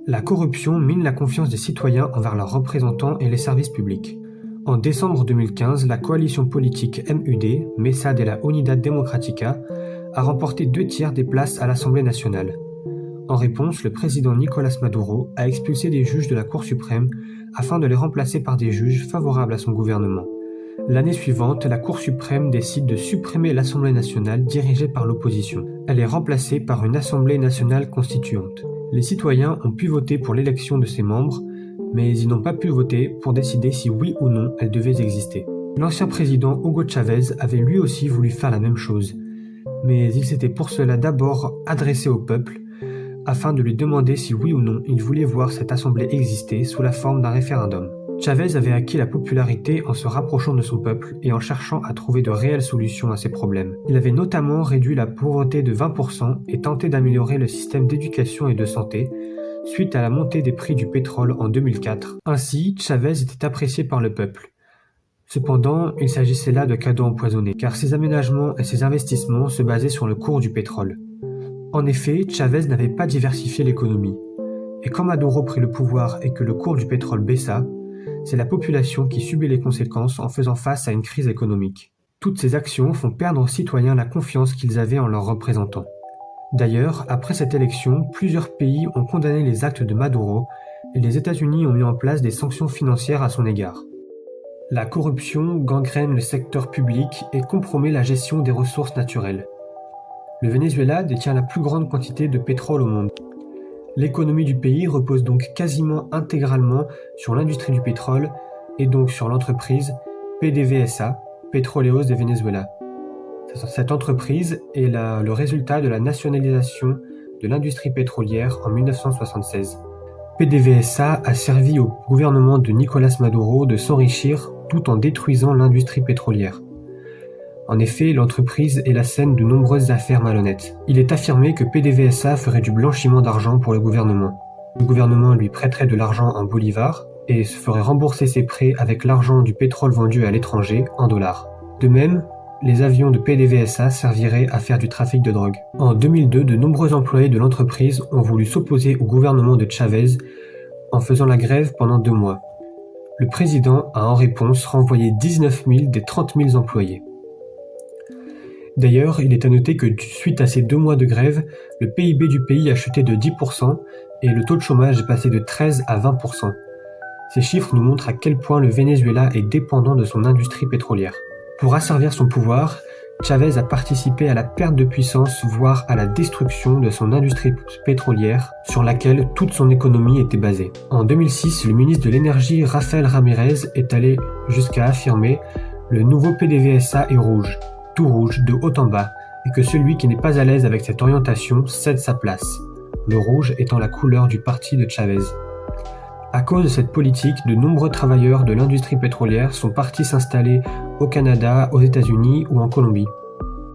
La corruption mine la confiance des citoyens envers leurs représentants et les services publics. En décembre 2015, la coalition politique MUD, Mesa de la Unidad Democrática, a remporté 2/3 des places à l'Assemblée nationale. En réponse, le président Nicolás Maduro a expulsé des juges de la Cour suprême afin de les remplacer par des juges favorables à son gouvernement. L'année suivante, la Cour suprême décide de supprimer l'Assemblée nationale dirigée par l'opposition. Elle est remplacée par une Assemblée nationale constituante. Les citoyens ont pu voter pour l'élection de ses membres, mais ils n'ont pas pu voter pour décider si oui ou non elle devait exister. L'ancien président Hugo Chávez avait lui aussi voulu faire la même chose, mais il s'était pour cela d'abord adressé au peuple, afin de lui demander si oui ou non il voulait voir cette assemblée exister sous la forme d'un référendum. Chávez avait acquis la popularité en se rapprochant de son peuple et en cherchant à trouver de réelles solutions à ses problèmes. Il avait notamment réduit la pauvreté de 20% et tenté d'améliorer le système d'éducation et de santé, suite à la montée des prix du pétrole en 2004. Ainsi, Chávez était apprécié par le peuple. Cependant, il s'agissait là de cadeaux empoisonnés, car ses aménagements et ses investissements se basaient sur le cours du pétrole. En effet, Chávez n'avait pas diversifié l'économie. Et quand Maduro prit le pouvoir et que le cours du pétrole baissa, c'est la population qui subit les conséquences en faisant face à une crise économique. Toutes ces actions font perdre aux citoyens la confiance qu'ils avaient en leurs représentants. D'ailleurs, après cette élection, plusieurs pays ont condamné les actes de Maduro et les États-Unis ont mis en place des sanctions financières à son égard. La corruption gangrène le secteur public et compromet la gestion des ressources naturelles. Le Venezuela détient la plus grande quantité de pétrole au monde. L'économie du pays repose donc quasiment intégralement sur l'industrie du pétrole et donc sur l'entreprise PDVSA, Petróleos de Venezuela. Cette entreprise est le résultat de la nationalisation de l'industrie pétrolière en 1976. PDVSA a servi au gouvernement de Nicolás Maduro de s'enrichir tout en détruisant l'industrie pétrolière. En effet, l'entreprise est la scène de nombreuses affaires malhonnêtes. Il est affirmé que PDVSA ferait du blanchiment d'argent pour le gouvernement. Le gouvernement lui prêterait de l'argent en bolivars et se ferait rembourser ses prêts avec l'argent du pétrole vendu à l'étranger en dollars. De même, les avions de PDVSA serviraient à faire du trafic de drogue. En 2002, de nombreux employés de l'entreprise ont voulu s'opposer au gouvernement de Chávez en faisant la grève pendant 2 mois. Le président a en réponse renvoyé 19 000 des 30 000 employés. D'ailleurs, il est à noter que suite à ces 2 mois de grève, le PIB du pays a chuté de 10% et le taux de chômage est passé de 13 à 20%. Ces chiffres nous montrent à quel point le Venezuela est dépendant de son industrie pétrolière. Pour asservir son pouvoir, Chávez a participé à la perte de puissance, voire à la destruction de son industrie pétrolière sur laquelle toute son économie était basée. En 2006, le ministre de l'Énergie Rafael Ramírez est allé jusqu'à affirmer « Le nouveau PDVSA est rouge ». Tout rouge de haut en bas, et que celui qui n'est pas à l'aise avec cette orientation cède sa place, le rouge étant la couleur du parti de Chávez. À cause de cette politique, de nombreux travailleurs de l'industrie pétrolière sont partis s'installer au Canada, aux États-Unis ou en Colombie.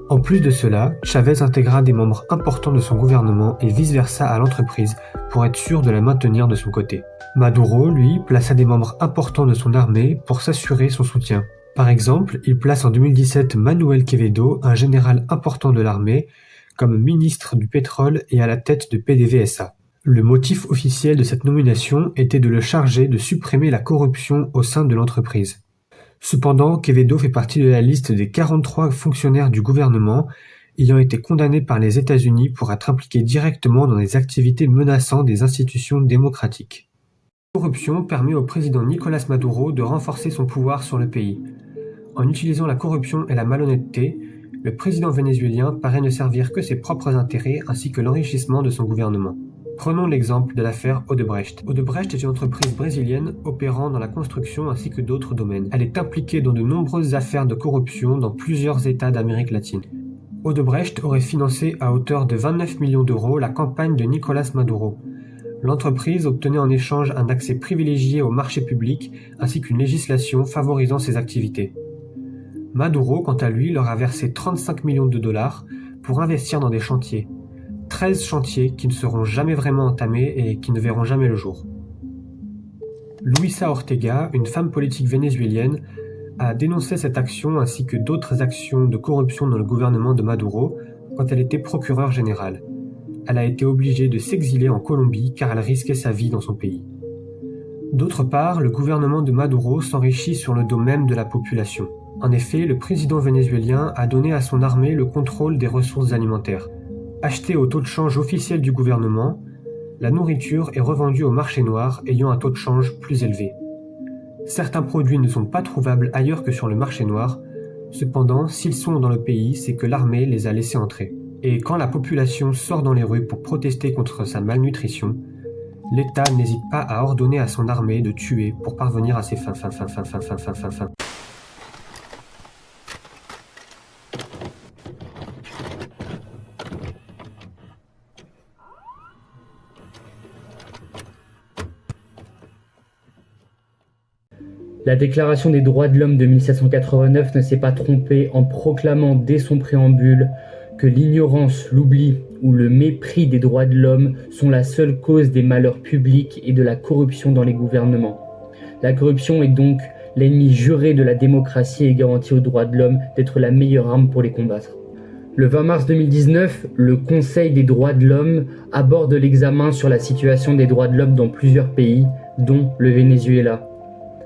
En plus de cela, Chávez intégra des membres importants de son gouvernement et vice-versa à l'entreprise pour être sûr de la maintenir de son côté. Maduro, lui, plaça des membres importants de son armée pour s'assurer son soutien. Par exemple, il place en 2017 Manuel Quevedo, un général important de l'armée, comme ministre du pétrole et à la tête de PDVSA. Le motif officiel de cette nomination était de le charger de supprimer la corruption au sein de l'entreprise. Cependant, Quevedo fait partie de la liste des 43 fonctionnaires du gouvernement ayant été condamnés par les États-Unis pour être impliqués directement dans des activités menaçant des institutions démocratiques. La corruption permet au président Nicolás Maduro de renforcer son pouvoir sur le pays. En utilisant la corruption et la malhonnêteté, le président vénézuélien paraît ne servir que ses propres intérêts ainsi que l'enrichissement de son gouvernement. Prenons l'exemple de l'affaire Odebrecht. Odebrecht est une entreprise brésilienne opérant dans la construction ainsi que d'autres domaines. Elle est impliquée dans de nombreuses affaires de corruption dans plusieurs États d'Amérique latine. Odebrecht aurait financé à hauteur de 29 millions d'euros la campagne de Nicolás Maduro. L'entreprise obtenait en échange un accès privilégié au marché public ainsi qu'une législation favorisant ses activités. Maduro, quant à lui, leur a versé 35 millions de dollars pour investir dans des chantiers. 13 chantiers qui ne seront jamais vraiment entamés et qui ne verront jamais le jour. Luisa Ortega, une femme politique vénézuélienne, a dénoncé cette action ainsi que d'autres actions de corruption dans le gouvernement de Maduro quand elle était procureure générale. elle a été obligée de s'exiler en Colombie car elle risquait sa vie dans son pays. D'autre part, le gouvernement de Maduro s'enrichit sur le dos même de la population. En effet, le président vénézuélien a donné à son armée le contrôle des ressources alimentaires. Achetée au taux de change officiel du gouvernement, la nourriture est revendue au marché noir ayant un taux de change plus élevé. Certains produits ne sont pas trouvables ailleurs que sur le marché noir, cependant, s'ils sont dans le pays, c'est que l'armée les a laissés entrer. Et quand la population sort dans les rues pour protester contre sa malnutrition, l'État n'hésite pas à ordonner à son armée de tuer pour parvenir à ses fins. La Déclaration des droits de l'homme de 1789 ne s'est pas trompée en proclamant dès son préambule que l'ignorance, l'oubli ou le mépris des droits de l'homme sont la seule cause des malheurs publics et de la corruption dans les gouvernements. La corruption est donc l'ennemi juré de la démocratie et garantit aux droits de l'homme d'être la meilleure arme pour les combattre. Le 20 mars 2019, le Conseil des droits de l'homme aborde l'examen sur la situation des droits de l'homme dans plusieurs pays, dont le Venezuela.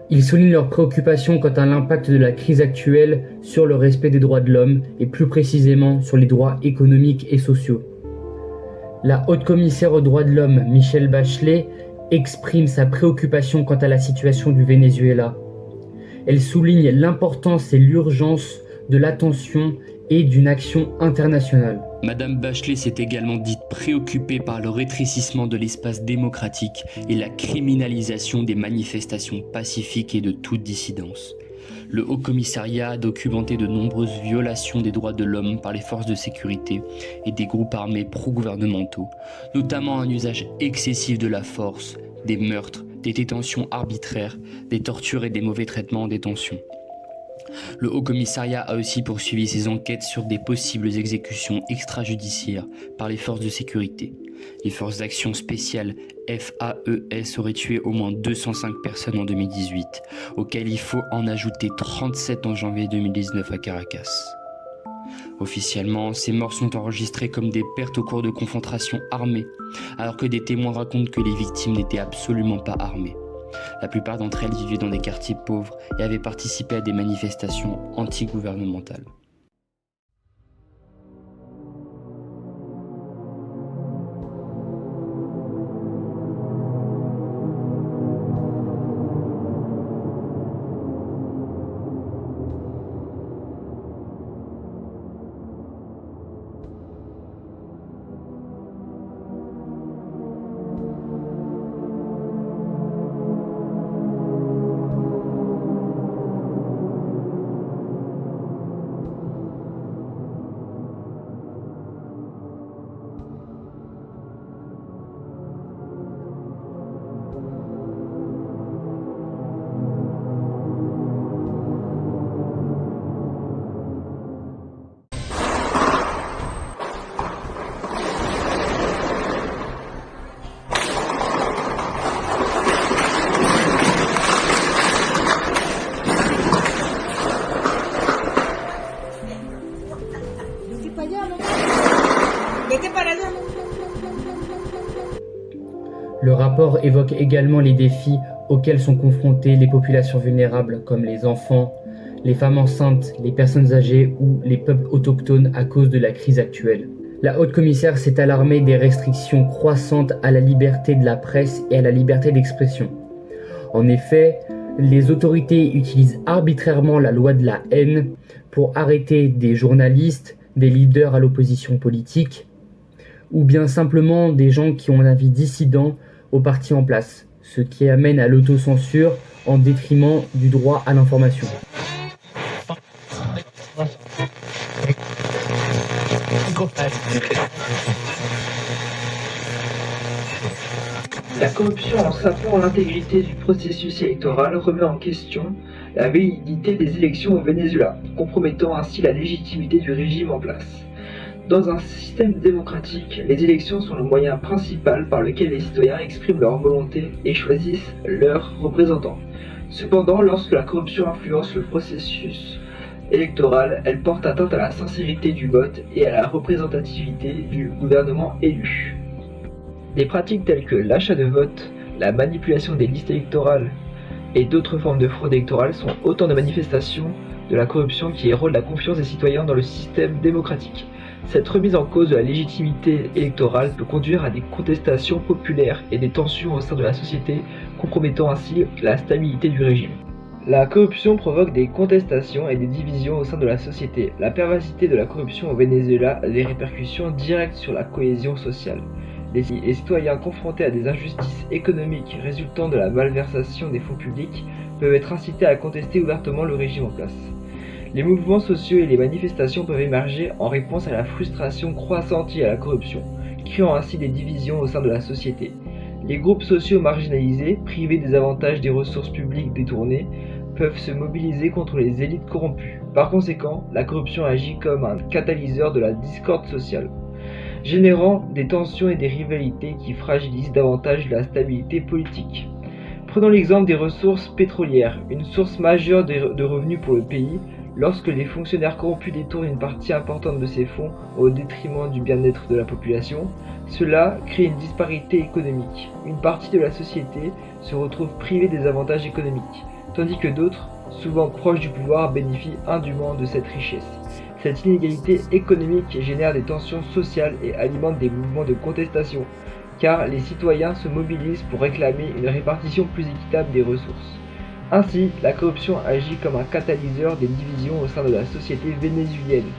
Ils soulignent leurs préoccupations quant à l'impact de la crise actuelle sur le respect des droits de l'homme et plus précisément sur les droits économiques et sociaux. La haute-commissaire aux droits de l'homme, Michelle Bachelet, exprime sa préoccupation quant à la situation du Venezuela. Elle souligne l'importance et l'urgence de l'attention et d'une action internationale. Madame Bachelet s'est également dite préoccupée par le rétrécissement de l'espace démocratique et la criminalisation des manifestations pacifiques et de toute dissidence. Le Haut-Commissariat a documenté de nombreuses violations des droits de l'homme par les forces de sécurité et des groupes armés pro-gouvernementaux, notamment un usage excessif de la force, des meurtres, des détentions arbitraires, des tortures et des mauvais traitements en détention. Le Haut-Commissariat a aussi poursuivi ses enquêtes sur des possibles exécutions extrajudiciaires par les forces de sécurité. Les forces d'action spéciales FAES auraient tué au moins 205 personnes en 2018, auxquelles il faut en ajouter 37 en janvier 2019 à Caracas. Officiellement, ces morts sont enregistrées comme des pertes au cours de confrontations armées, alors que des témoins racontent que les victimes n'étaient absolument pas armées. La plupart d'entre elles vivaient dans des quartiers pauvres et avaient participé à des manifestations anti-gouvernementales. Le rapport évoque également les défis auxquels sont confrontées les populations vulnérables comme les enfants, les femmes enceintes, les personnes âgées ou les peuples autochtones à cause de la crise actuelle. La haute-commissaire s'est alarmée des restrictions croissantes à la liberté de la presse et à la liberté d'expression. En effet, les autorités utilisent arbitrairement la loi de la haine pour arrêter des journalistes, des leaders à l'opposition politique, ou bien simplement des gens qui ont un avis dissident au parti en place, ce qui amène à l'autocensure en détriment du droit à l'information. La corruption en sapant l'intégrité du processus électoral remet en question la validité des élections au Venezuela, compromettant ainsi la légitimité du régime en place. Dans un système démocratique, les élections sont le moyen principal par lequel les citoyens expriment leur volonté et choisissent leurs représentants. Cependant, lorsque la corruption influence le processus, électorale, elle porte atteinte à la sincérité du vote et à la représentativité du gouvernement élu. Des pratiques telles que l'achat de vote, la manipulation des listes électorales et d'autres formes de fraude électorale sont autant de manifestations de la corruption qui érodent la confiance des citoyens dans le système démocratique. Cette remise en cause de la légitimité électorale peut conduire à des contestations populaires et des tensions au sein de la société, compromettant ainsi la stabilité du régime. La corruption provoque des contestations et des divisions au sein de la société. La pervasivité de la corruption au Venezuela a des répercussions directes sur la cohésion sociale. Les citoyens confrontés à des injustices économiques résultant de la malversation des fonds publics peuvent être incités à contester ouvertement le régime en place. Les mouvements sociaux et les manifestations peuvent émerger en réponse à la frustration croissante liée à la corruption, créant ainsi des divisions au sein de la société. Les groupes sociaux marginalisés, privés des avantages des ressources publiques détournées, peuvent se mobiliser contre les élites corrompues. Par conséquent, la corruption agit comme un catalyseur de la discorde sociale, générant des tensions et des rivalités qui fragilisent davantage la stabilité politique. Prenons l'exemple des ressources pétrolières, une source majeure de revenus pour le pays. Lorsque les fonctionnaires corrompus détournent une partie importante de ces fonds au détriment du bien-être de la population, cela crée une disparité économique. Une partie de la société se retrouve privée des avantages économiques, tandis que d'autres, souvent proches du pouvoir, bénéficient indûment de cette richesse. Cette inégalité économique génère des tensions sociales et alimente des mouvements de contestation, car les citoyens se mobilisent pour réclamer une répartition plus équitable des ressources. Ainsi, la corruption agit comme un catalyseur des divisions au sein de la société vénézuélienne.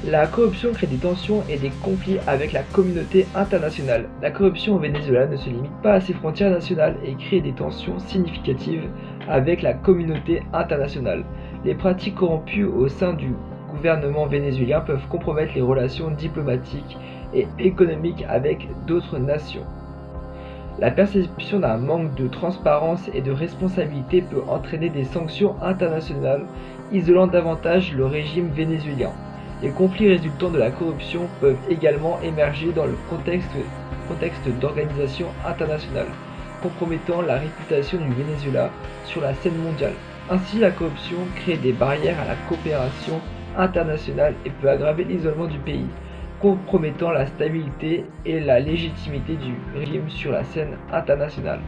La corruption crée des tensions et des conflits avec la communauté internationale. La corruption au Venezuela ne se limite pas à ses frontières nationales et crée des tensions significatives avec la communauté internationale. Les pratiques corrompues au sein du gouvernement vénézuélien peuvent compromettre les relations diplomatiques et économiques avec d'autres nations. La perception d'un manque de transparence et de responsabilité peut entraîner des sanctions internationales, isolant davantage le régime vénézuélien. Les conflits résultant de la corruption peuvent également émerger dans le contexte d'organisations internationales, compromettant la réputation du Venezuela sur la scène mondiale. Ainsi, la corruption crée des barrières à la coopération internationale et peut aggraver l'isolement du pays, compromettant la stabilité et la légitimité du régime sur la scène internationale.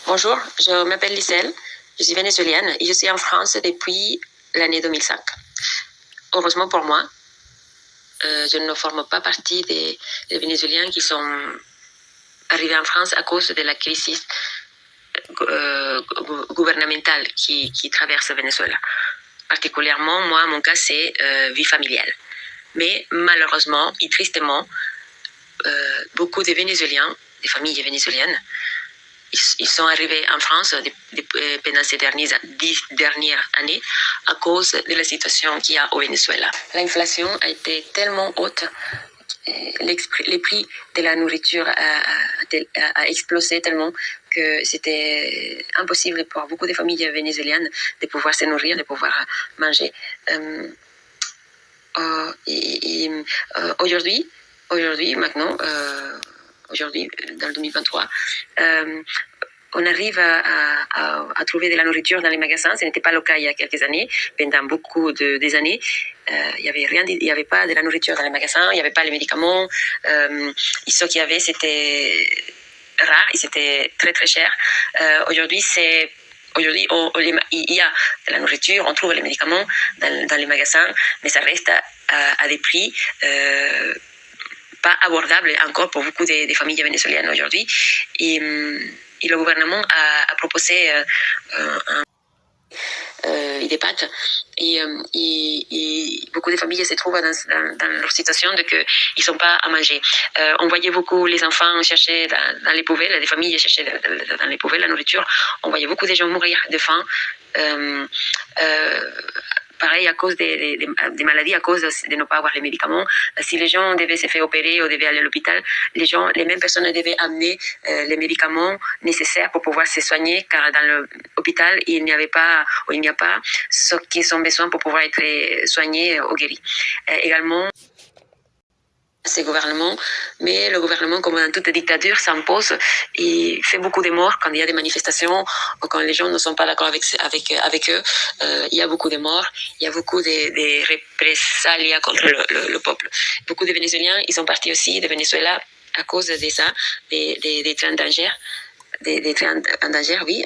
Bonjour, je m'appelle Lyselle, je suis vénézuélienne et je suis en France depuis l'année 2005. Heureusement pour moi, je ne forme pas partie des Vénézuéliens qui sont arrivés en France à cause de la crise gouvernementale qui traverse le Venezuela. Particulièrement, moi, mon cas, c'est vie familiale. Mais malheureusement et tristement, beaucoup de Vénézuéliens, des familles vénézuéliennes, ils sont arrivés en France pendant ces 10 dernières années à cause de la situation qu'il y a au Venezuela. L'inflation a été tellement haute, les prix de la nourriture a explosé tellement que c'était impossible pour beaucoup de familles vénézuéliennes de pouvoir se nourrir, de pouvoir manger. Aujourd'hui, maintenant, dans le 2023, on arrive à trouver de la nourriture dans les magasins. Ce n'était pas le cas il y a quelques années. Pendant beaucoup des années, il n'y avait pas de la nourriture dans les magasins, il n'y avait pas les médicaments. Et ce qu'il y avait, c'était rare et c'était très très cher. Aujourd'hui, il y a de la nourriture, on trouve les médicaments dans les magasins, mais ça reste à des prix pas abordables encore pour beaucoup des familles vénézuéliennes aujourd'hui. Et le gouvernement a proposé des pâtes et beaucoup de familles se trouvent dans leur situation de que ils sont pas à manger. On voyait beaucoup les enfants chercher dans les poubelles, des familles chercher dans les poubelles la nourriture. On voyait beaucoup de gens mourir de faim. Pareil à cause des maladies, à cause de ne pas avoir les médicaments. Si les gens devaient se faire opérer ou devaient aller à l'hôpital, les mêmes personnes devaient amener les médicaments nécessaires pour pouvoir se soigner, car dans l'hôpital, il n'y a pas ce qu'ils ont besoin pour pouvoir être soignés ou guéris. Également, ces gouvernements, mais le gouvernement, comme dans toute dictature, s'impose et fait beaucoup de morts quand il y a des manifestations ou quand les gens ne sont pas d'accord avec eux. Il y a beaucoup de morts, il y a beaucoup de représailles contre le peuple. Beaucoup de Vénézuéliens, ils sont partis aussi de Venezuela à cause de ça, des trains d'Angers, des trains d'Angers, oui,